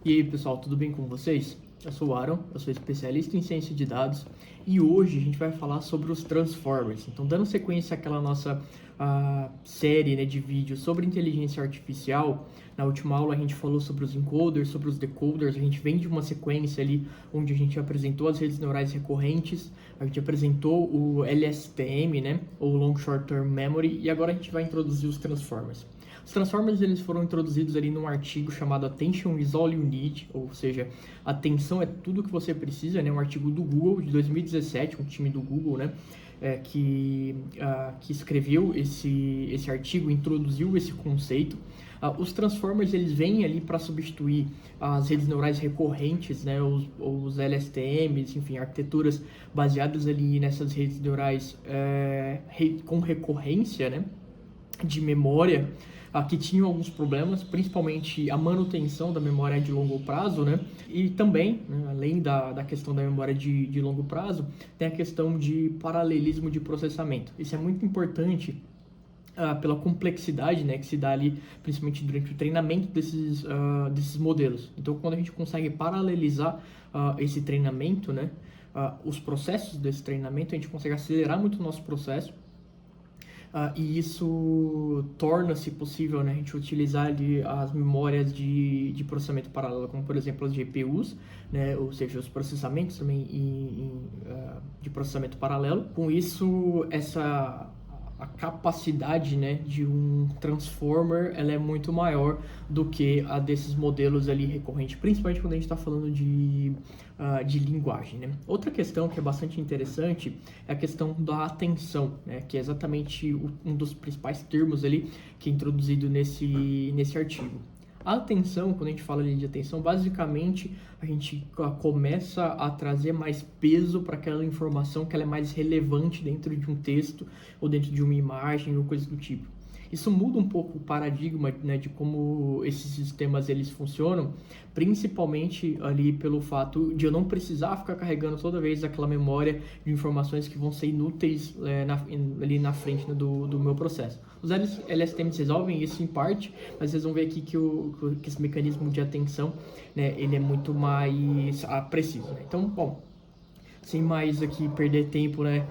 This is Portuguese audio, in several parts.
E aí, pessoal, tudo bem com vocês? Eu sou o Aaron, eu sou especialista em ciência de dados e hoje a gente vai falar sobre os Transformers. Então, dando sequência àquela nossa série, né, de vídeos sobre inteligência artificial, na última aula a gente falou sobre os encoders, sobre os decoders, a gente vem de uma sequência ali onde a gente apresentou as redes neurais recorrentes, a gente apresentou o LSTM, né, ou Long Short Term Memory, e agora a gente vai introduzir os Transformers. Os Transformers eles foram introduzidos ali num artigo chamado Attention is all you need, ou seja, atenção é tudo que você precisa, né? Um artigo do Google de 2017, um time do Google, né? Que escreveu esse artigo, introduziu esse conceito. Os Transformers eles vêm ali para substituir as redes neurais recorrentes, né? Os LSTMs, enfim, arquiteturas baseadas ali nessas redes neurais com recorrência, né? De memória que tinham alguns problemas, principalmente a manutenção da memória de longo prazo, né? E também, né, além da questão da memória de longo prazo, tem a questão de paralelismo de processamento. Isso é muito importante pela complexidade, né, que se dá ali, principalmente durante o treinamento desses modelos. Então, quando a gente consegue paralelizar esse treinamento, né, os processos desse treinamento, a gente consegue acelerar muito o nosso processo. E isso torna-se possível, né, a gente utilizar ali as memórias de processamento paralelo, como por exemplo as GPUs, né, ou seja, os processamentos também de processamento paralelo. Com isso, a capacidade, né, de um transformer ela é muito maior do que a desses modelos ali recorrentes, principalmente quando a gente está falando de linguagem, né? Outra questão que é bastante interessante é a questão da atenção, né, que é exatamente um dos principais termos ali que é introduzido nesse artigo. A atenção, quando a gente fala ali de atenção, basicamente a gente começa a trazer mais peso para aquela informação que ela é mais relevante dentro de um texto ou dentro de uma imagem ou coisa do tipo. Isso muda um pouco o paradigma, né, de como esses sistemas eles funcionam, principalmente ali pelo fato de eu não precisar ficar carregando toda vez aquela memória de informações que vão ser inúteis ali na frente, né, do meu processo. Os LSTMs resolvem isso em parte, mas vocês vão ver aqui que esse mecanismo de atenção, né, ele é muito mais preciso, né? Então, bom, sem mais aqui perder tempo, né,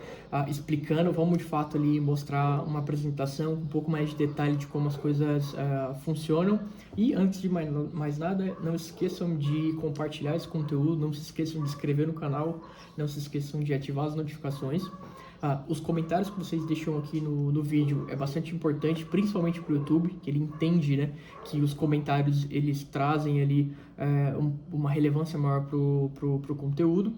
explicando, vamos de fato ali mostrar uma apresentação, um pouco mais de detalhe de como as coisas funcionam. E antes de mais nada, não esqueçam de compartilhar esse conteúdo, não se esqueçam de se inscrever no canal, não se esqueçam de ativar as notificações. Os comentários que vocês deixam aqui no vídeo é bastante importante, principalmente para o YouTube, que ele entende, né, que os comentários eles trazem ali uma relevância maior pro conteúdo.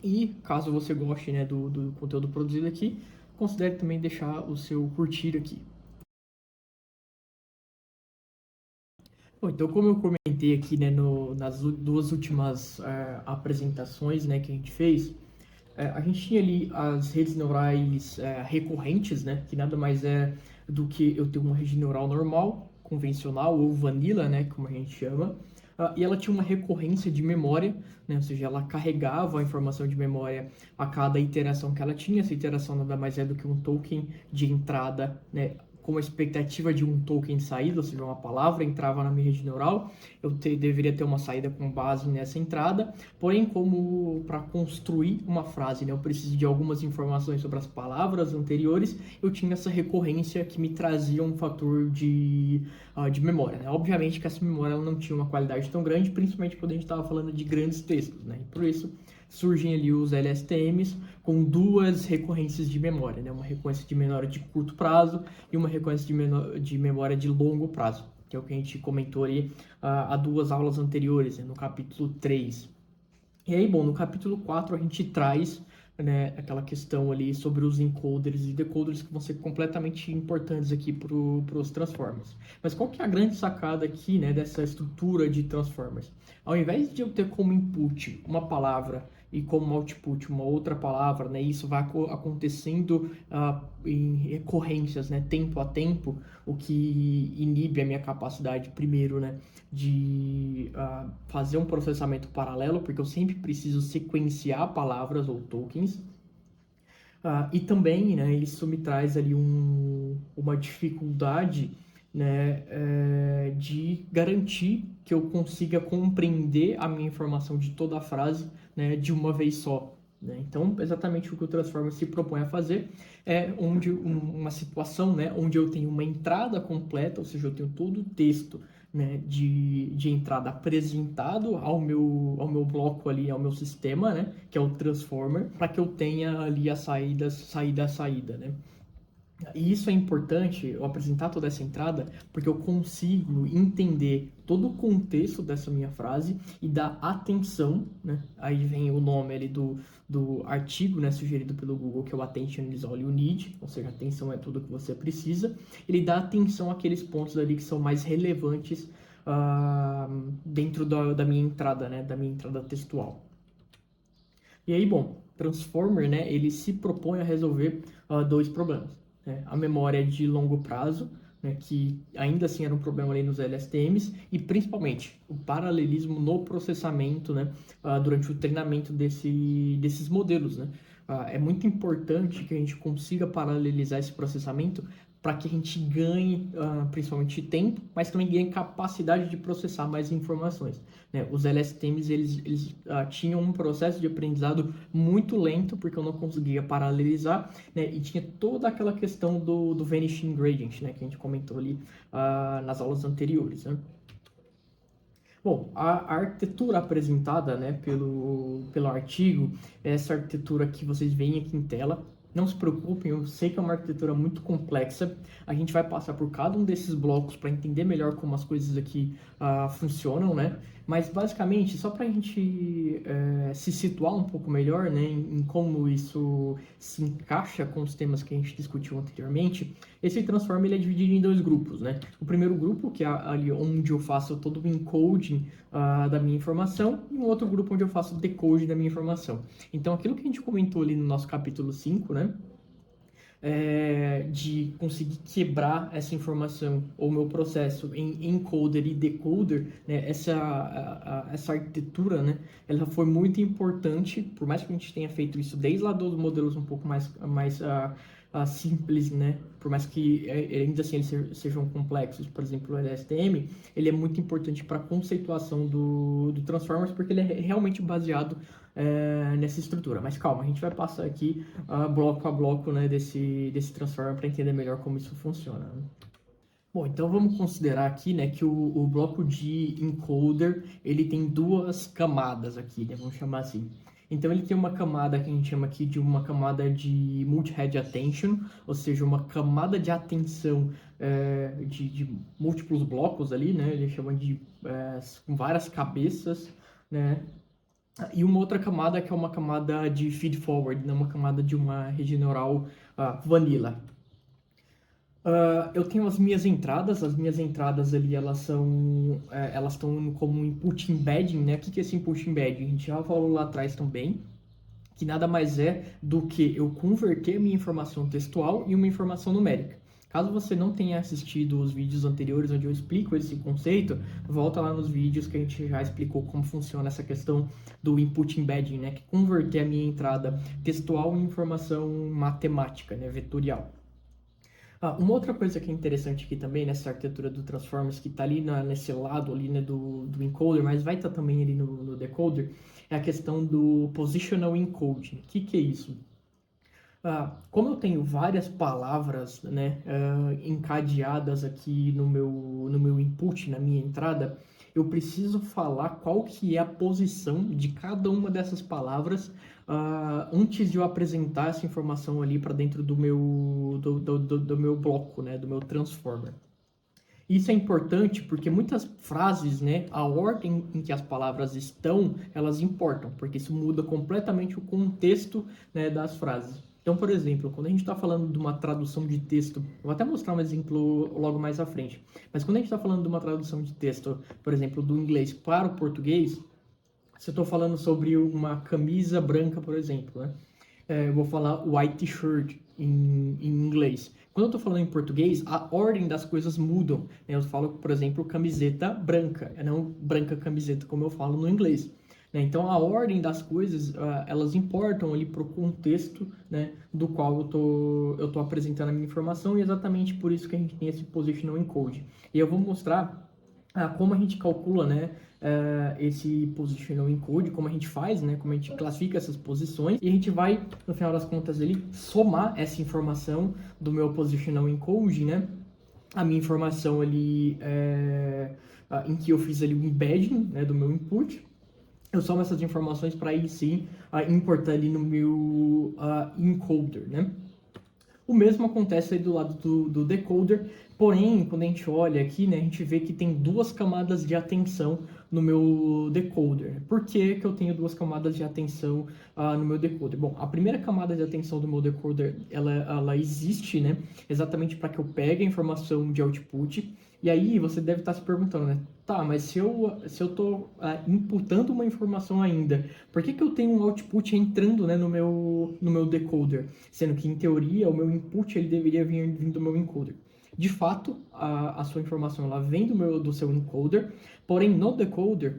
E caso você goste, né, do conteúdo produzido aqui, considere também deixar o seu curtir aqui. Bom, então como eu comentei aqui, né, nas duas últimas apresentações, né, que a gente fez, a gente tinha ali as redes neurais recorrentes, né, que nada mais é do que eu ter uma rede neural normal, convencional ou vanilla, né, como a gente chama, e ela tinha uma recorrência de memória, né, ou seja, ela carregava a informação de memória a cada iteração que ela tinha. Essa iteração nada mais é do que um token de entrada, né, com a expectativa de um token de saída, ou seja, uma palavra entrava na minha rede neural, deveria ter uma saída com base nessa entrada, porém, como para construir uma frase, né, eu preciso de algumas informações sobre as palavras anteriores, eu tinha essa recorrência que me trazia um fator de memória, né? Obviamente que essa memória ela não tinha uma qualidade tão grande, principalmente quando a gente estava falando de grandes textos, né? E por isso surgem ali os LSTMs com duas recorrências de memória, né? Uma recorrência de memória de curto prazo e uma recorrência de memória de longo prazo, que é o que a gente comentou ali há duas aulas anteriores, né? No capítulo 3. E aí, bom, no capítulo 4 a gente traz, né, aquela questão ali sobre os encoders e decoders que vão ser completamente importantes aqui para os Transformers. Mas qual que é a grande sacada aqui, né, dessa estrutura de Transformers? Ao invés de eu ter como input uma palavra e como output uma outra palavra, né, isso vai acontecendo em recorrências, né, tempo a tempo, o que inibe a minha capacidade, primeiro, né, de fazer um processamento paralelo, porque eu sempre preciso sequenciar palavras ou tokens. E também, né, isso me traz ali uma dificuldade né, de garantir que eu consiga compreender a minha informação de toda a frase, né, de uma vez só. Né? Então, exatamente o que o Transformer se propõe a fazer é uma situação, né, onde eu tenho uma entrada completa, ou seja, eu tenho todo o texto, né, de entrada apresentado ao meu bloco ali, ao meu sistema, né, que é o Transformer, para que eu tenha ali as saída, né. E isso é importante, eu apresentar toda essa entrada, porque eu consigo entender todo o contexto dessa minha frase e dar atenção, né? Aí vem o nome ali do artigo, né, sugerido pelo Google, que é o Attention is all you need, ou seja, atenção é tudo que você precisa. Ele dá atenção àqueles pontos ali que são mais relevantes dentro da minha entrada, né, da minha entrada textual. E aí, bom, Transformer, né, ele se propõe a resolver dois problemas. Né? A memória de longo prazo, né, que ainda assim era um problema ali nos LSTMs, e principalmente o paralelismo no processamento, né, durante o treinamento desses modelos. Né? É muito importante que a gente consiga paralelizar esse processamento para que a gente ganhe principalmente tempo, mas também ganhe capacidade de processar mais informações. Né? Os LSTMs eles tinham um processo de aprendizado muito lento, porque eu não conseguia paralelizar, né? E tinha toda aquela questão do vanishing gradient, né? Que a gente comentou ali nas aulas anteriores. Né? Bom, a arquitetura apresentada, né, pelo artigo é essa arquitetura que vocês veem aqui em tela. Não se preocupem, eu sei que é uma arquitetura muito complexa. A gente vai passar por cada um desses blocos para entender melhor como as coisas aqui funcionam, né? Mas basicamente, só para a gente se situar um pouco melhor, né, em como isso se encaixa com os temas que a gente discutiu anteriormente, esse Transform ele é dividido em dois grupos, né? O primeiro grupo, que é ali onde eu faço todo o encoding da minha informação, e um outro grupo onde eu faço o decoding da minha informação. Então, aquilo que a gente comentou ali no nosso capítulo 5, né? De conseguir quebrar essa informação ou meu processo em encoder e decoder, né, essa arquitetura, né, ela foi muito importante, por mais que a gente tenha feito isso desde lá dos modelos um pouco mais simples, né, por mais que ainda assim eles sejam complexos, por exemplo, o LSTM, ele é muito importante para a conceituação do Transformers, porque ele é realmente baseado nessa estrutura. Mas calma, a gente vai passar aqui bloco a bloco, né, desse Transformer para entender melhor como isso funciona. Né? Bom, então vamos considerar aqui, né, que o bloco de encoder, ele tem duas camadas aqui, né, vamos chamar assim. Então ele tem uma camada que a gente chama aqui de uma camada de multi-head attention, ou seja, uma camada de atenção de múltiplos blocos ali, né, ele chama de com várias cabeças, né, e uma outra camada que é uma camada de feed-forward, né? Uma camada de uma rede neural vanilla. Eu tenho as minhas entradas ali elas estão como input embedding, né? O que é esse input embedding? A gente já falou lá atrás também, que nada mais é do que eu converter a minha informação textual em uma informação numérica. Caso você não tenha assistido os vídeos anteriores onde eu explico esse conceito, volta lá nos vídeos que a gente já explicou como funciona essa questão do input embedding, né, que é converter a minha entrada textual em informação matemática, né, vetorial. Uma outra coisa que é interessante aqui também nessa arquitetura do Transformers, que está ali nesse lado ali, né, do encoder, mas vai estar também ali no decoder, é a questão do positional encoding. O que é isso? Como eu tenho várias palavras, né, encadeadas aqui no meu input, na minha entrada, eu preciso falar qual que é a posição de cada uma dessas palavras antes de eu apresentar essa informação ali para dentro do meu bloco, né, do meu transformer. Isso é importante porque muitas frases, né, a ordem em que as palavras estão, elas importam, porque isso muda completamente o contexto, né, das frases. Então, por exemplo, quando a gente está falando de uma tradução de texto, eu vou até mostrar um exemplo logo mais à frente, mas quando a gente está falando de uma tradução de texto, por exemplo, do inglês para o português, se eu estou falando sobre uma camisa branca, por exemplo, né? Eu vou falar white shirt em inglês. Quando eu estou falando em português, a ordem das coisas mudam. Né? Eu falo, por exemplo, camiseta branca, não branca camiseta, como eu falo no inglês. né? Então, a ordem das coisas, elas importam ali para o contexto, né, do qual eu tô apresentando a minha informação, e é exatamente por isso que a gente tem esse positional encode. E eu vou mostrar como a gente calcula, né, esse positional encode, como a gente faz, né, como a gente classifica essas posições, e a gente vai, no final das contas, ali, somar essa informação do meu positional encode, né, a minha informação ali em que eu fiz ali o embedding, né, do meu input. Eu somo essas informações para aí sim importar ali no meu encoder, né? O mesmo acontece aí do lado do decoder, porém, quando a gente olha aqui, né, a gente vê que tem duas camadas de atenção no meu decoder. Por que que eu tenho duas camadas de atenção no meu decoder? Bom, a primeira camada de atenção do meu decoder, ela existe, né, exatamente para que eu pegue a informação de output. E aí você deve estar se perguntando, né, tá, mas se eu estou imputando uma informação ainda, por que que eu tenho um output entrando, né, no meu decoder? Sendo que, em teoria, o meu input ele deveria vir do meu encoder. De fato, a sua informação ela vem do seu encoder, porém, no decoder,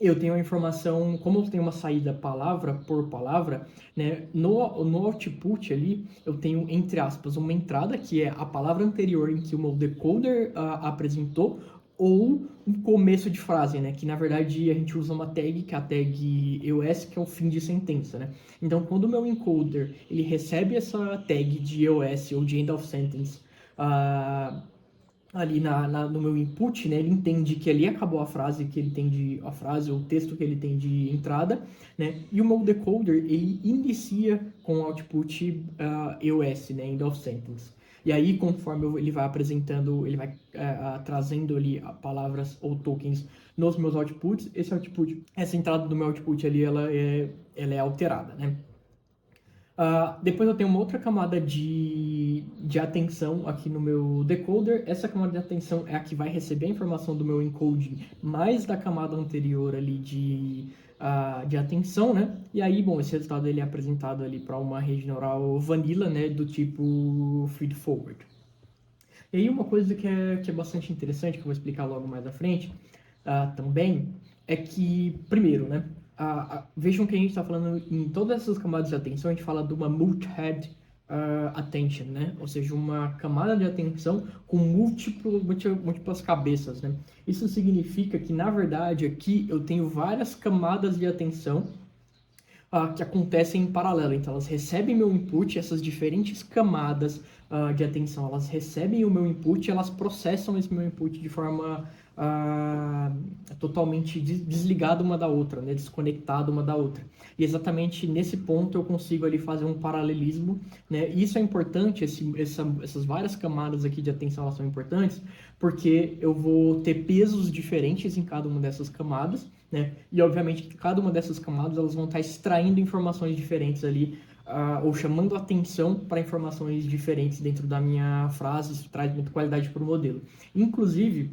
eu tenho a informação, como eu tenho uma saída palavra por palavra, né, no output ali, eu tenho, entre aspas, uma entrada, que é a palavra anterior em que o meu decoder apresentou, ou um começo de frase, né, que na verdade a gente usa uma tag, que é a tag EOS, que é o fim de sentença, né. Então, quando o meu encoder, ele recebe essa tag de EOS, ou de end of sentence, ali no meu input, né, ele entende que ali acabou a frase que ele tem a frase ou o texto que ele tem de entrada, né, e o meu decoder, ele inicia com o output EOS, né, end of sentence. E aí, conforme ele vai apresentando, ele vai trazendo ali palavras ou tokens nos meus outputs, essa entrada do meu output ali, ela é alterada, né. Depois eu tenho uma outra camada de atenção aqui no meu decoder. Essa camada de atenção é a que vai receber a informação do meu encoding mais da camada anterior ali de atenção, né? E aí, bom, esse resultado ele é apresentado ali para uma rede neural vanilla, né, do tipo feed forward. E aí uma coisa que é bastante interessante, que eu vou explicar logo mais à frente, também, é que, primeiro, né, vejam que a gente está falando em todas essas camadas de atenção, a gente fala de uma multi-head attention, né? Ou seja, uma camada de atenção com múltiplas cabeças, né? Isso significa que, na verdade, aqui eu tenho várias camadas de atenção que acontecem em paralelo. Então, elas recebem meu input, essas diferentes camadas de atenção, elas recebem o meu input e elas processam esse meu input de forma totalmente desligada uma da outra, né? Desconectada uma da outra. E exatamente nesse ponto eu consigo ali fazer um paralelismo, né? E isso é importante, essas várias camadas aqui de atenção, elas são importantes, porque eu vou ter pesos diferentes em cada uma dessas camadas, né? E obviamente que cada uma dessas camadas elas vão estar extraindo informações diferentes ali, ou chamando atenção para informações diferentes dentro da minha frase. Isso traz muita qualidade para o modelo. Inclusive,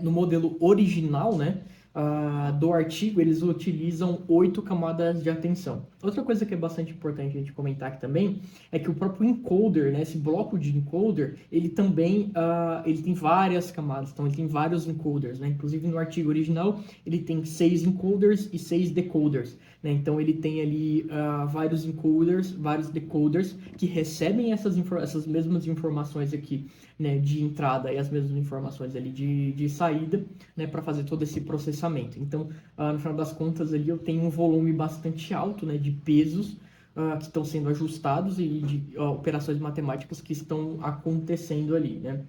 no modelo original, né, do artigo, eles utilizam 8 camadas de atenção. Outra coisa que é bastante importante a gente comentar aqui também é que o próprio encoder, né, esse bloco de encoder, ele também ele tem várias camadas, então ele tem vários encoders, né? Inclusive no artigo original ele tem 6 encoders e 6 decoders, né? Então ele tem ali vários encoders, vários decoders que recebem essas mesmas informações aqui, né, de entrada, e as mesmas informações ali de saída, né, para fazer todo esse processamento. Então, no final das contas, ali eu tenho um volume bastante alto, né, de pesos que estão sendo ajustados e de operações matemáticas que estão acontecendo ali, né.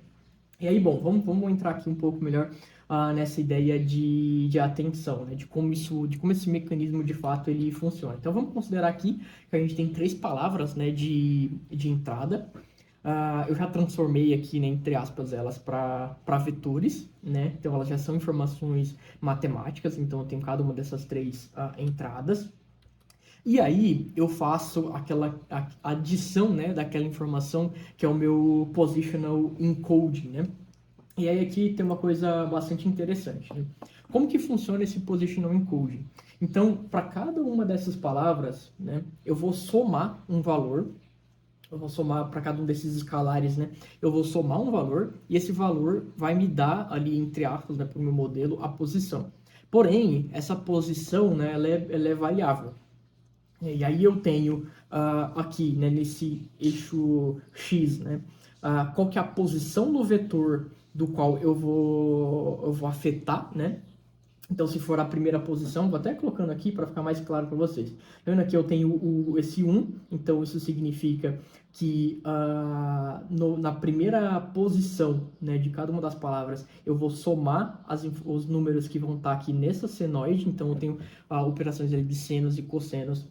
E aí, bom, vamos entrar aqui um pouco melhor nessa ideia de atenção, né, de como esse mecanismo de fato ele funciona. Então, vamos considerar aqui que a gente tem 3 palavras, né, de entrada. Eu já transformei aqui, né, entre aspas, elas para vetores, né? Então elas já são informações matemáticas, então eu tenho cada uma dessas 3 entradas. E aí eu faço aquela adição, né, daquela informação que é o meu positional encoding, né? E aí aqui tem uma coisa bastante interessante, né? Como que funciona esse positional encoding? Então, para cada uma dessas palavras, né, eu vou somar um valor. Eu vou somar para cada um desses escalares, né? Eu vou somar um valor e esse valor vai me dar ali, entre aspas, né, para o meu modelo, a posição. Porém, essa posição, né, ela é variável. E aí eu tenho aqui, né, nesse eixo X, né, qual que é a posição do vetor do qual eu vou afetar, né? Então, se for a primeira posição, vou até colocando aqui para ficar mais claro para vocês. Vendo aqui eu tenho esse 1, então isso significa que na primeira posição, né, de cada uma das palavras, eu vou somar os números que vão estar aqui nessa senoide, então eu tenho operações de senos e cossenos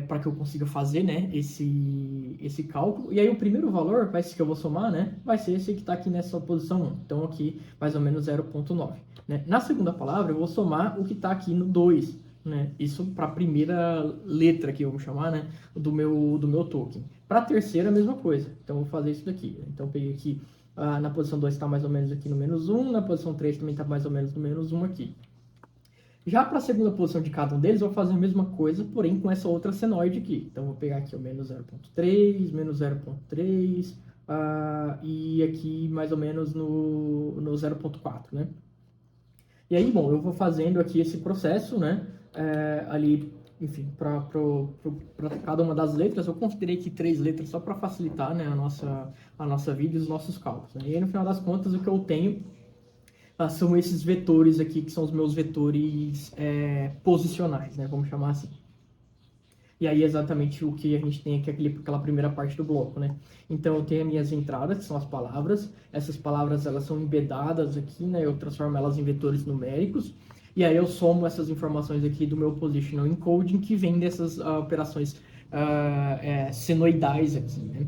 para que eu consiga fazer, né, esse cálculo. E aí o primeiro valor, vai ser que eu vou somar, né, vai ser esse que está aqui nessa posição 1. Então aqui mais ou menos 0,9. Né? Na segunda palavra eu vou somar o que está aqui no 2. Né? Isso para a primeira letra que eu vou chamar, né, do meu token. Para a terceira a mesma coisa. Então eu vou fazer isso daqui. Então eu peguei aqui na posição 2 está mais ou menos aqui no menos 1, na posição 3 também está mais ou menos no menos 1 aqui. Já para a segunda posição de cada um deles, eu vou fazer a mesma coisa, porém com essa outra senoide aqui. Então, vou pegar aqui o menos 0,3, menos 0,3, e aqui mais ou menos no 0,4, né? E aí, bom, eu vou fazendo aqui esse processo, né? Ali, enfim, para cada uma das letras, eu considerei aqui 3 letras só para facilitar, né, a nossa vida e os nossos cálculos. Né? E aí, no final das contas, o que eu tenho são esses vetores aqui, que são os meus vetores posicionais, né? Vamos chamar assim. E aí, exatamente o que a gente tem aqui, aquela primeira parte do bloco, né? Então, eu tenho as minhas entradas, que são as palavras. Essas palavras, elas são embedadas aqui, né? Eu transformo elas em vetores numéricos. E aí, eu somo essas informações aqui do meu positional encoding, que vem dessas operações senoidais aqui, né?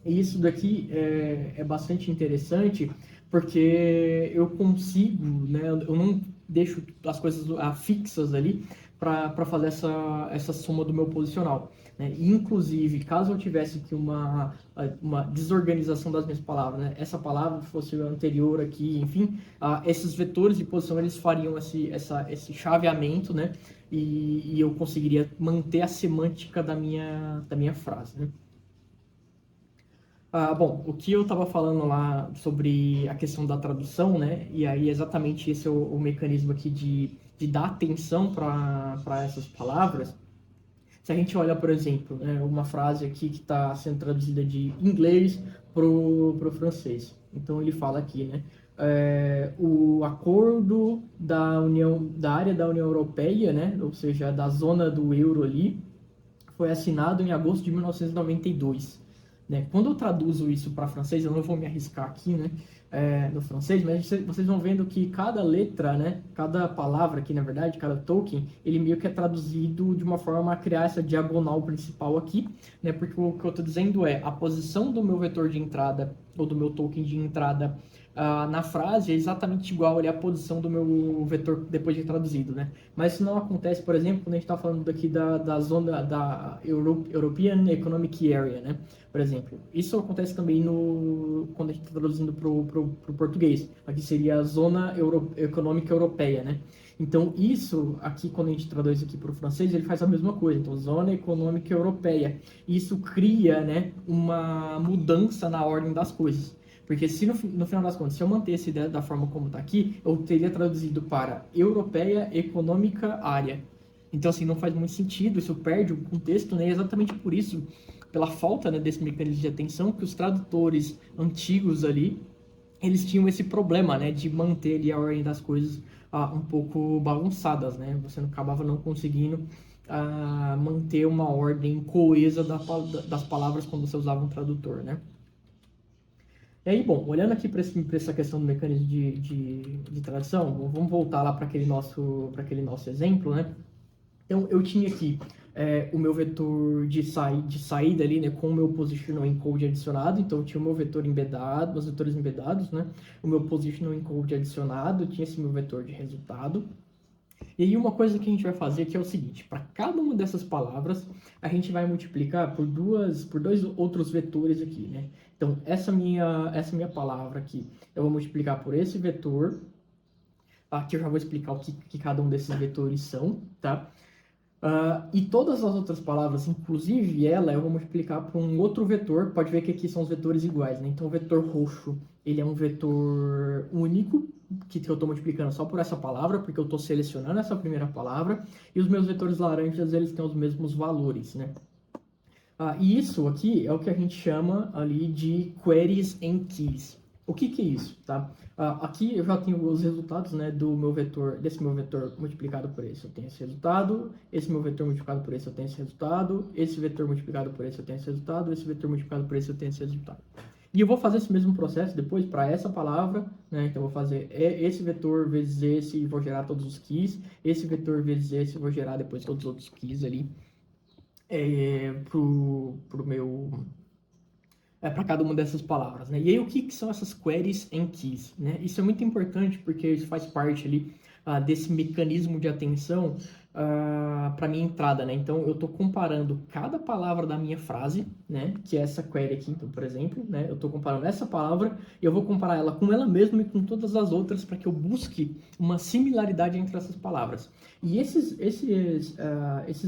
E isso daqui é bastante interessante, porque eu consigo, né, eu não deixo as coisas fixas ali para fazer essa soma do meu posicional. Né? E, inclusive, caso eu tivesse aqui uma desorganização das minhas palavras, né? Essa palavra fosse anterior aqui, enfim, esses vetores de posição eles fariam esse chaveamento, né? E eu conseguiria manter a semântica da minha frase, né? Bom, o que eu estava falando lá sobre a questão da tradução, né? E aí exatamente esse é o mecanismo aqui de dar atenção para essas palavras. Se a gente olha, por exemplo, né, uma frase aqui que está sendo traduzida de inglês pro francês. Então ele fala aqui, né? O acordo da área da União Europeia, né? Ou seja, da zona do euro ali, foi assinado em agosto de 1992. Né? Quando eu traduzo isso para francês, eu não vou me arriscar aqui, né, no francês, mas vocês vão vendo que cada letra, né, cada palavra aqui, na verdade, cada token, ele meio que é traduzido de uma forma a criar essa diagonal principal aqui, né, porque o que eu estou dizendo é a posição do meu vetor de entrada, ou do meu token de entrada na frase é exatamente igual ali à posição do meu vetor depois de traduzido, né? Mas isso não acontece, por exemplo, quando a gente está falando aqui da zona da European Economic Area, né? Por exemplo, isso acontece também quando a gente está traduzindo para o português. Aqui seria a zona econômica europeia, né? Então, isso aqui, quando a gente traduz aqui para o francês, ele faz a mesma coisa. Então, zona econômica europeia. Isso cria, né, uma mudança na ordem das coisas. Porque se no final das contas, se eu mantesse ideia da forma como está aqui, eu teria traduzido para Europeia Econômica Área. Então, assim, não faz muito sentido, isso perde o contexto, né? E é exatamente por isso, pela falta, né, desse mecanismo de atenção, que os tradutores antigos ali, eles tinham esse problema, né, de manter ali a ordem das coisas um pouco bagunçadas, né? Você acabava não conseguindo manter uma ordem coesa das palavras quando você usava um tradutor, né? E aí, bom, olhando aqui para essa questão do mecanismo de tradução, vamos voltar lá para aquele nosso exemplo, né? Então, eu tinha aqui o meu vetor de saída ali, né, com o meu positional encode adicionado. Então, eu tinha o meu vetor embedado, os vetores embedados, né? O meu positional encode adicionado, tinha esse meu vetor de resultado. E aí uma coisa que a gente vai fazer que é o seguinte, para cada uma dessas palavras, a gente vai multiplicar por dois outros vetores aqui, né? Então, essa minha palavra aqui, eu vou multiplicar por esse vetor, aqui eu já vou explicar o que cada um desses vetores são, tá? E todas as outras palavras, inclusive ela, eu vou multiplicar por um outro vetor. Pode ver que aqui são os vetores iguais, né? Então, o vetor roxo, ele é um vetor único, que eu estou multiplicando só por essa palavra, porque eu estou selecionando essa primeira palavra, e os meus vetores laranjas, eles têm os mesmos valores, né? E isso aqui é o que a gente chama ali de queries and keys. O que é isso, tá? Aqui eu já tenho os resultados, né, do meu vetor, desse meu vetor multiplicado por esse, eu tenho esse resultado, esse meu vetor multiplicado por esse, eu tenho esse resultado, esse vetor multiplicado por esse, eu tenho esse resultado, esse vetor multiplicado por esse, eu tenho esse resultado. E eu vou fazer esse mesmo processo depois para essa palavra, né? Então eu vou fazer esse vetor vezes esse e vou gerar todos os keys, esse vetor vezes esse e vou gerar depois todos os outros keys ali para cada uma dessas palavras, né? E aí, o que são essas queries and keys, né? Isso é muito importante porque isso faz parte ali desse mecanismo de atenção para minha entrada, né? Então, eu estou comparando cada palavra da minha frase, né? Que é essa query aqui, então, por exemplo, né? Eu estou comparando essa palavra e eu vou comparar ela com ela mesma e com todas as outras para que eu busque uma similaridade entre essas palavras. E esses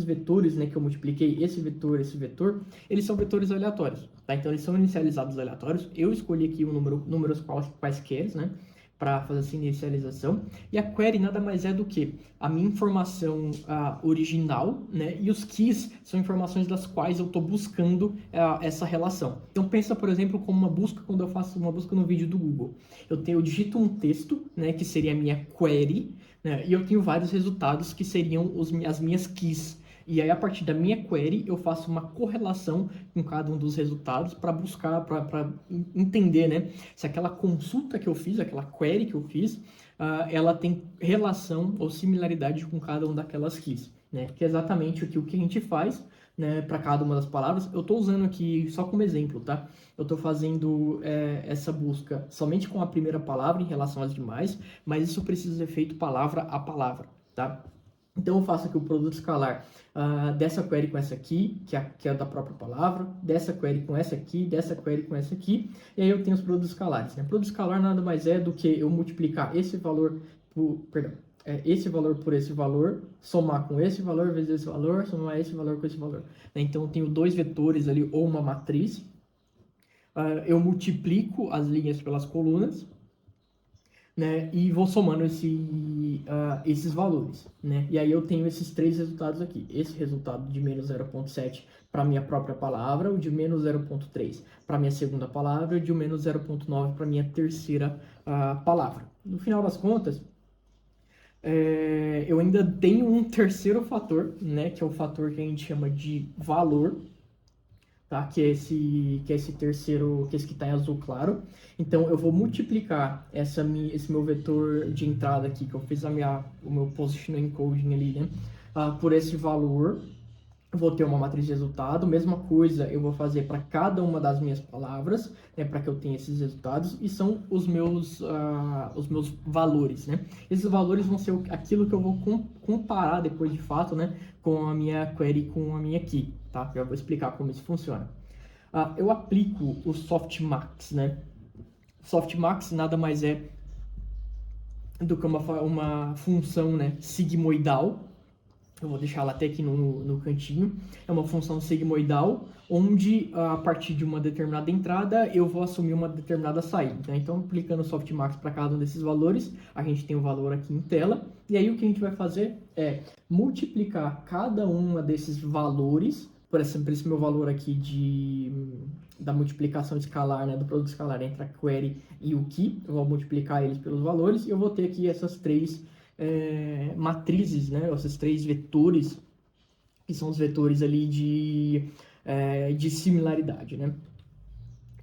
vetores, né, que eu multipliquei, esse vetor, eles são vetores aleatórios, tá? Então, eles são inicializados aleatórios. Eu escolhi aqui números quaisquer, né, para fazer essa inicialização. E a query nada mais é do que a minha informação original, né, e os keys são informações das quais eu estou buscando essa relação. Então, pensa, por exemplo, como uma busca quando eu faço uma busca no vídeo do Google. Eu digito um texto, né, que seria a minha query, né, e eu tenho vários resultados que seriam as minhas keys. E aí, a partir da minha query, eu faço uma correlação com cada um dos resultados para buscar, para entender, né, se aquela consulta que eu fiz, aquela query que eu fiz, ela tem relação ou similaridade com cada uma daquelas keys, né, que é exatamente o que a gente faz, né, para cada uma das palavras. Eu estou usando aqui só como exemplo, tá? Eu estou fazendo essa busca somente com a primeira palavra em relação às demais, mas isso precisa ser feito palavra a palavra, tá? Então, eu faço aqui o produto escalar dessa query com essa aqui, que é da própria palavra, dessa query com essa aqui, dessa query com essa aqui, e aí eu tenho os produtos escalares, né? Produto escalar nada mais é do que eu multiplicar esse valor esse valor por esse valor, somar com esse valor vezes esse valor, somar esse valor com esse valor, né? Então, eu tenho dois vetores ali, ou uma matriz, eu multiplico as linhas pelas colunas, né, e vou somando esses valores, né? E aí eu tenho esses três resultados aqui. Esse resultado de menos 0,7 para minha própria palavra, o de menos 0,3 para minha segunda palavra e o de menos 0,9 para minha terceira palavra. No final das contas, eu ainda tenho um terceiro fator, né, que é o fator que a gente chama de valor, tá? Que é esse terceiro, que é esse que está em azul claro. Então, eu vou multiplicar esse meu vetor de entrada aqui, que eu fiz o meu positional encoding ali, né? Por esse valor, eu vou ter uma matriz de resultado. Mesma coisa eu vou fazer para cada uma das minhas palavras, né? Para que eu tenha esses resultados. E são os meus valores, né? Esses valores vão ser aquilo que eu vou comparar depois, de fato, né? Com a minha query, com a minha key, tá? Já vou explicar como isso funciona. Eu aplico o softmax, né? Softmax nada mais é do que uma função, né, sigmoidal. Eu vou deixar ela até aqui no cantinho. É uma função sigmoidal, onde a partir de uma determinada entrada eu vou assumir uma determinada saída, né? Então, aplicando o softmax para cada um desses valores, a gente tem o valor aqui em tela. E aí o que a gente vai fazer é multiplicar cada uma desses valores, por exemplo, esse meu valor aqui da multiplicação escalar, né, do produto escalar entre a query e o key. Eu vou multiplicar eles pelos valores e eu vou ter aqui essas três matrizes, né, esses três vetores, que são os vetores ali de similaridade, né?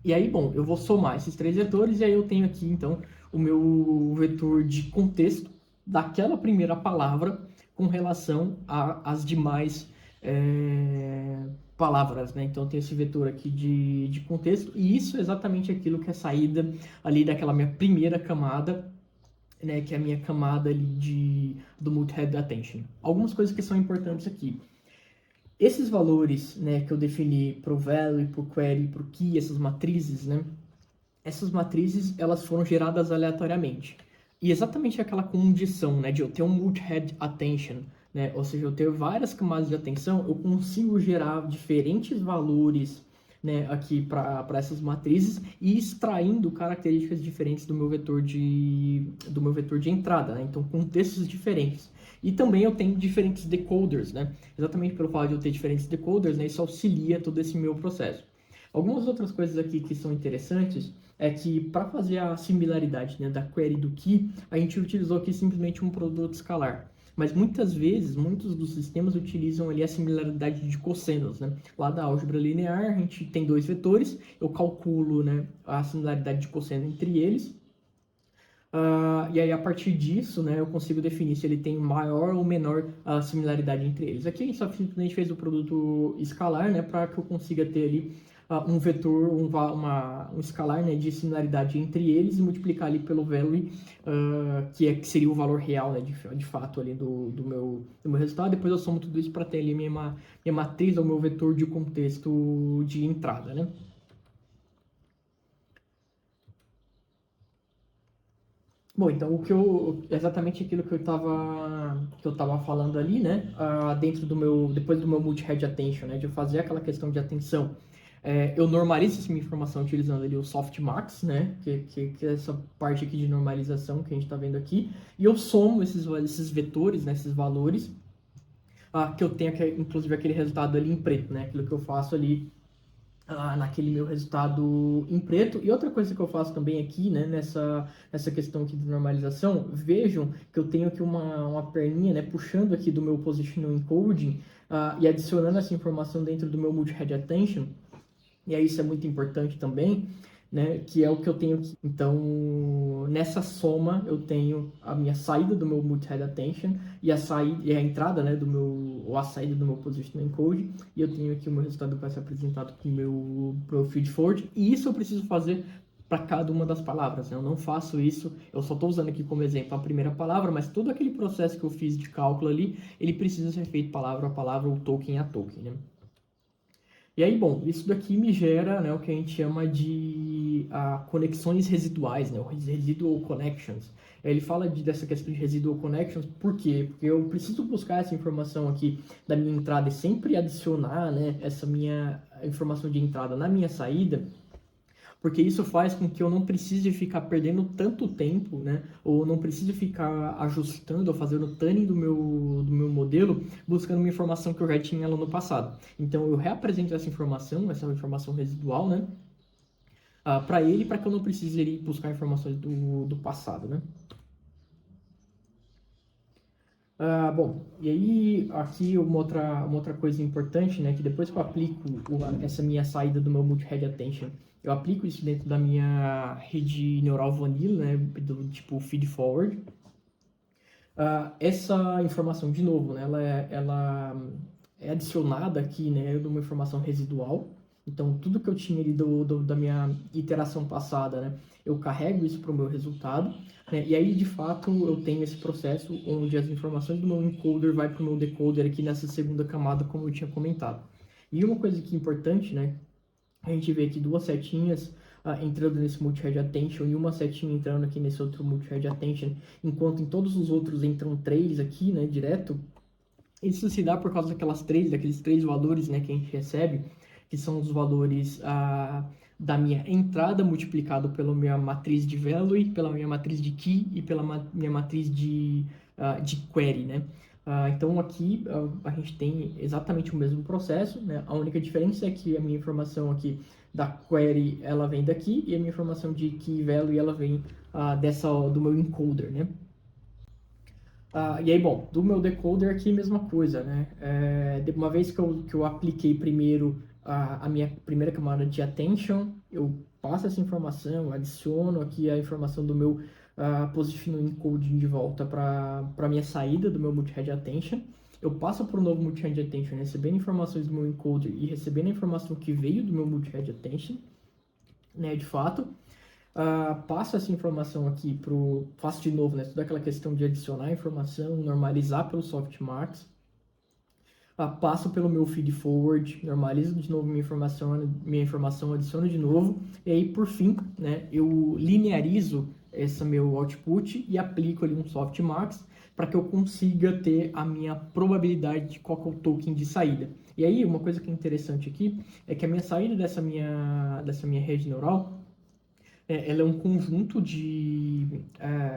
E aí, bom, eu vou somar esses três vetores e aí eu tenho aqui, então, o meu vetor de contexto daquela primeira palavra com relação às demais palavras, né? Então, eu tenho esse vetor aqui de contexto e isso é exatamente aquilo que é saída ali daquela minha primeira camada, né, que é a minha camada ali do Multi-Head Attention. Algumas coisas que são importantes aqui. Esses valores, né, que eu defini para o value, para o query, para o key, essas matrizes, né, essas matrizes elas foram geradas aleatoriamente. E exatamente aquela condição, né, de eu ter um Multi-Head Attention, né, ou seja, eu ter várias camadas de atenção, eu consigo gerar diferentes valores né, aqui para essas matrizes e extraindo características diferentes do meu vetor de entrada, né? Então, contextos diferentes. E também eu tenho diferentes decoders, né? Exatamente pelo fato de eu ter diferentes decoders, né, isso auxilia todo esse meu processo. Algumas outras coisas aqui que são interessantes é que para fazer a similaridade, né, da query do key, a gente utilizou aqui simplesmente um produto escalar. Mas muitas vezes, muitos dos sistemas utilizam ali a similaridade de cossenos, né? Lá da álgebra linear, a gente tem dois vetores, eu calculo, né, a similaridade de cosseno entre eles, e aí, a partir disso, né, eu consigo definir se ele tem maior ou menor similaridade entre eles. Aqui a gente só simplesmente fez o produto escalar, né, para que eu consiga ter ali um vetor, um escalar, né, de similaridade entre eles e multiplicar ali pelo value, que seria o valor real, né, de fato ali do meu resultado. Depois eu somo tudo isso para ter ali minha matriz, ou meu vetor de contexto de entrada, né. Bom, então exatamente aquilo que eu tava falando ali, né? Dentro depois do meu multi-head attention, né? De eu fazer aquela questão de atenção. Eu normalizo essa minha informação utilizando ali o softmax, né? Que é essa parte aqui de normalização que a gente está vendo aqui. E eu somo esses vetores, né? Esses valores, que eu tenho, inclusive aquele resultado ali em preto, né? Aquilo que eu faço ali naquele meu resultado em preto. E outra coisa que eu faço também aqui, né, nessa questão aqui de normalização, vejam que eu tenho aqui uma perninha, né, puxando aqui do meu positional encoding e adicionando essa informação dentro do meu multi-head attention. E aí isso é muito importante também, né, que é o que eu tenho aqui. Então, nessa soma, eu tenho a minha saída do meu multi-head attention e a entrada, né, ou a saída do meu positional encode, e eu tenho aqui o meu resultado que vai ser apresentado com o meu feed forward, e isso eu preciso fazer para cada uma das palavras, né? Eu não faço isso, eu só estou usando aqui como exemplo a primeira palavra, mas todo aquele processo que eu fiz de cálculo ali, ele precisa ser feito palavra a palavra ou token a token, né? E aí, bom, isso daqui me gera, né, o que a gente chama de conexões residuais, né, o residual connections. Ele fala dessa questão de residual connections, por quê? Porque eu preciso buscar essa informação aqui da minha entrada e sempre adicionar, né, essa minha informação de entrada na minha saída, porque isso faz com que eu não precise ficar perdendo tanto tempo, né? Ou não precise ficar ajustando ou fazendo tuning do meu modelo, buscando uma informação que eu já tinha lá no passado. Então, eu reapresento essa informação residual, né? Para ele, para que eu não precise ir buscar informações do passado, né? Bom, e aí aqui uma outra coisa importante, né, que depois que eu aplico essa minha saída do meu multi-head attention, eu aplico isso dentro da minha rede neural vanilla, né, do tipo feed forward. Essa informação, de novo, né, ela é adicionada aqui, né, de uma informação residual. Então, tudo que eu tinha ali da minha iteração passada, né, eu carrego isso para o meu resultado, né, e aí, de fato, eu tenho esse processo onde as informações do meu encoder vai para o meu decoder aqui nessa segunda camada, como eu tinha comentado. E uma coisa que é importante, né, a gente vê aqui duas setinhas entrando nesse multi-head attention e uma setinha entrando aqui nesse outro multi-head attention, enquanto em todos os outros entram três aqui, né, direto. Isso se dá por causa daqueles três valores, né, que a gente recebe, que são os valores da minha entrada multiplicado pela minha matriz de value, pela minha matriz de key e pela minha matriz de query, né? Então aqui a gente tem exatamente o mesmo processo, né? A única diferença é que a minha informação aqui da query ela vem daqui e a minha informação de key value ela vem do meu encoder, né? E aí, bom, do meu decoder aqui, mesma coisa, né? Uma vez que eu apliquei primeiro a minha primeira camada de attention, eu passo essa informação, adiciono aqui a informação do meu positional encoding de volta para a minha saída do meu multi-head attention. Eu passo para o novo multi-head attention, recebendo informações do meu encoder e recebendo a informação que veio do meu multi-head attention, né, de fato. Passo essa informação aqui faço de novo, né, toda aquela questão de adicionar informação, normalizar pelo softmax, passo pelo meu feed forward, normalizo de novo minha informação, adiciono de novo, e aí por fim, né, eu linearizo esse meu output e aplico ali um softmax para que eu consiga ter a minha probabilidade de qual que é o token de saída. E aí, uma coisa que é interessante aqui é que a minha saída dessa minha rede neural, ela é um conjunto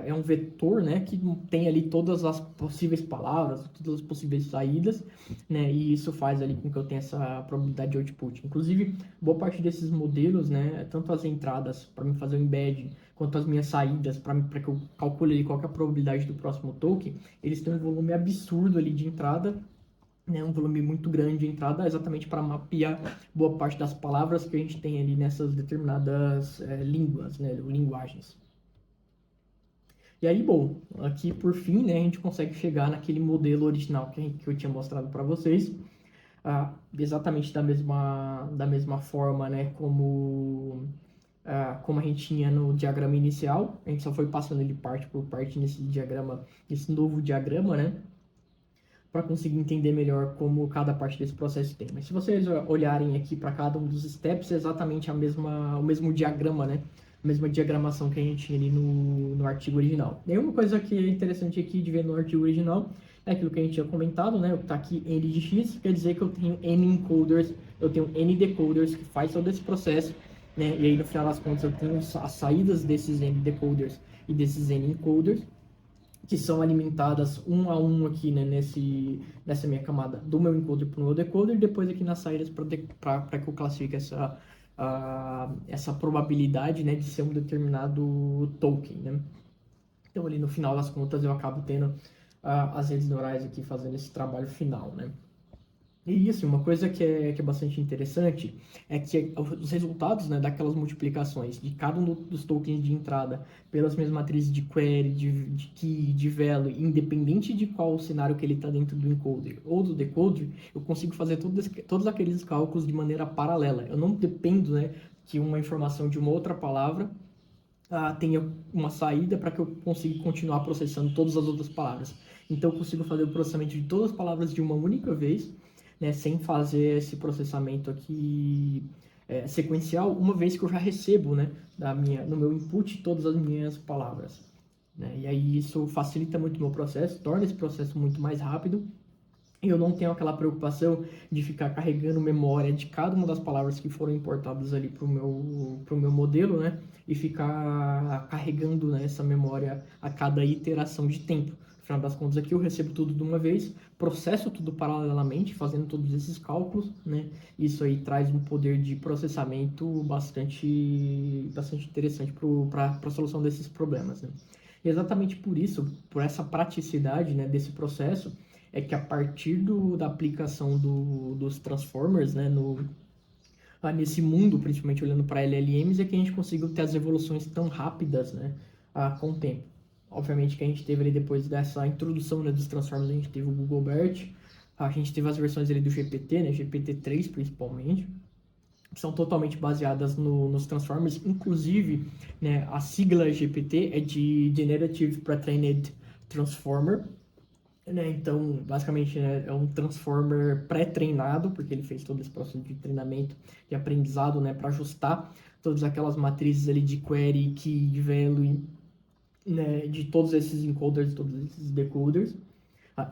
é um vetor, né, que tem ali todas as possíveis palavras, todas as possíveis saídas, né, e isso faz ali com que eu tenha essa probabilidade de output. Inclusive, boa parte desses modelos, né, tanto as entradas para me fazer o embedding, quanto as minhas saídas para que eu calcule ali qual que é a probabilidade do próximo token, eles têm um volume absurdo ali de entrada, né, um volume muito grande de entrada, exatamente para mapear boa parte das palavras que a gente tem ali nessas determinadas línguas, né, linguagens. E aí, bom, aqui por fim, né, a gente consegue chegar naquele modelo original que eu tinha mostrado para vocês, exatamente da mesma forma, né, como a gente tinha no diagrama inicial. A gente só foi passando ele parte por parte nesse diagrama, nesse novo diagrama, né, para conseguir entender melhor como cada parte desse processo tem. Mas se vocês olharem aqui para cada um dos steps, é exatamente o mesmo diagrama, né? A mesma diagramação que a gente tinha ali no artigo original. E uma coisa que é interessante aqui de ver no artigo original é aquilo que a gente tinha comentado, né? Está aqui n de x, quer dizer que eu tenho n encoders, eu tenho n decoders que faz todo esse processo, né? E aí no final das contas eu tenho as saídas desses n decoders e desses n encoders, que são alimentadas um a um aqui, né, nessa minha camada do meu encoder para o meu decoder, e depois aqui nas saídas para que eu classifique essa probabilidade, né, de ser um determinado token, né. Então, ali no final das contas, eu acabo tendo as redes neurais aqui fazendo esse trabalho final, né. E assim, uma coisa que é bastante interessante é que os resultados, né, daquelas multiplicações de cada um dos tokens de entrada pelas minhas matrizes de query, de key, de value, independente de qual cenário que ele está dentro do encoder ou do decoder, eu consigo fazer todos aqueles cálculos de maneira paralela. Eu não dependo, né, que uma informação de uma outra palavra tenha uma saída para que eu consiga continuar processando todas as outras palavras. Então, eu consigo fazer o processamento de todas as palavras de uma única vez, né, sem fazer esse processamento aqui sequencial, uma vez que eu já recebo, né, no meu input todas as minhas palavras, né? E aí isso facilita muito o meu processo, torna esse processo muito mais rápido. Eu não tenho aquela preocupação de ficar carregando memória de cada uma das palavras que foram importadas ali para o meu modelo, né? E ficar carregando, né, essa memória a cada iteração de tempo. No final das contas, aqui eu recebo tudo de uma vez, processo tudo paralelamente, fazendo todos esses cálculos, né? Isso aí traz um poder de processamento bastante interessante para a solução desses problemas, né? E exatamente por isso, por essa praticidade, né, desse processo, é que a partir da aplicação dos transformers, né, nesse mundo, principalmente olhando para LLMs, é que a gente conseguiu ter as evoluções tão rápidas, né, com o tempo. Obviamente que a gente teve ali, depois dessa introdução, né, dos transformers, a gente teve o Google BERT, a gente teve as versões ali do GPT, né, GPT-3 principalmente, que são totalmente baseadas nos transformers. Inclusive, né, a sigla GPT é de Generative Pre-trained Transformer, né? Então, basicamente, né, é um transformer pré-treinado, porque ele fez todo esse processo de treinamento e aprendizado, né, para ajustar todas aquelas matrizes ali de query, key, value, né, de todos esses encoders, todos esses decoders.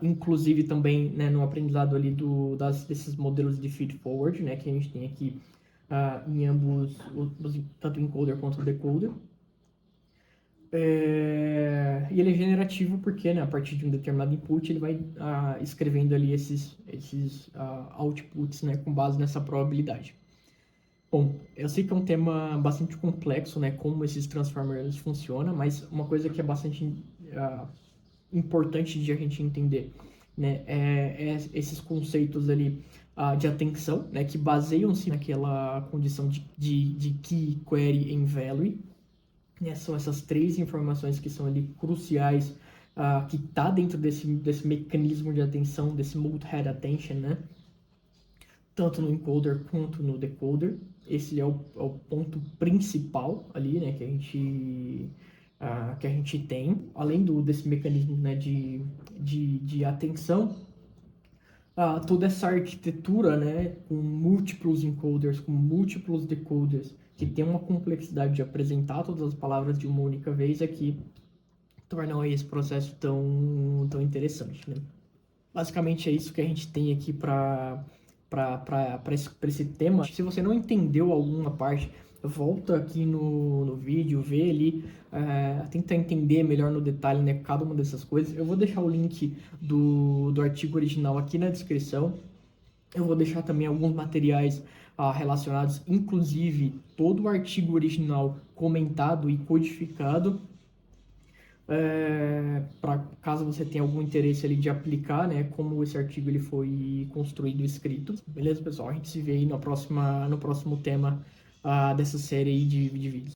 Inclusive também, né, no aprendizado ali desses modelos de feed-forward, né, que a gente tem aqui em ambos, tanto o encoder quanto o decoder. E ele é generativo porque, né, a partir de um determinado input, ele vai escrevendo ali esses outputs, né, com base nessa probabilidade. Bom, eu sei que é um tema bastante complexo, né, como esses transformers funcionam, mas uma coisa que é bastante importante de a gente entender, né, é esses conceitos ali de atenção, né, que baseiam-se naquela condição de key, query and value, né? São essas três informações que são ali cruciais, que está dentro desse mecanismo de atenção, desse multi-head attention, né? Tanto no encoder quanto no decoder. Esse é o ponto principal ali, né, que a gente tem. Além desse mecanismo, né, de atenção, toda essa arquitetura, né, com múltiplos encoders, com múltiplos decoders, que tem uma complexidade de apresentar todas as palavras de uma única vez é que tornam esse processo tão interessante, né? Basicamente é isso que a gente tem aqui para esse tema. Se você não entendeu alguma parte, volta aqui no vídeo, vê ali, tenta entender melhor no detalhe, né, cada uma dessas coisas. Eu vou deixar o link do artigo original aqui na descrição. Eu vou deixar também alguns materiais relacionados, inclusive todo o artigo original comentado e codificado, para caso você tenha algum interesse ali de aplicar, né, como esse artigo ele foi construído e escrito. Beleza, pessoal? A gente se vê aí no próximo tema dessa série aí de vídeos.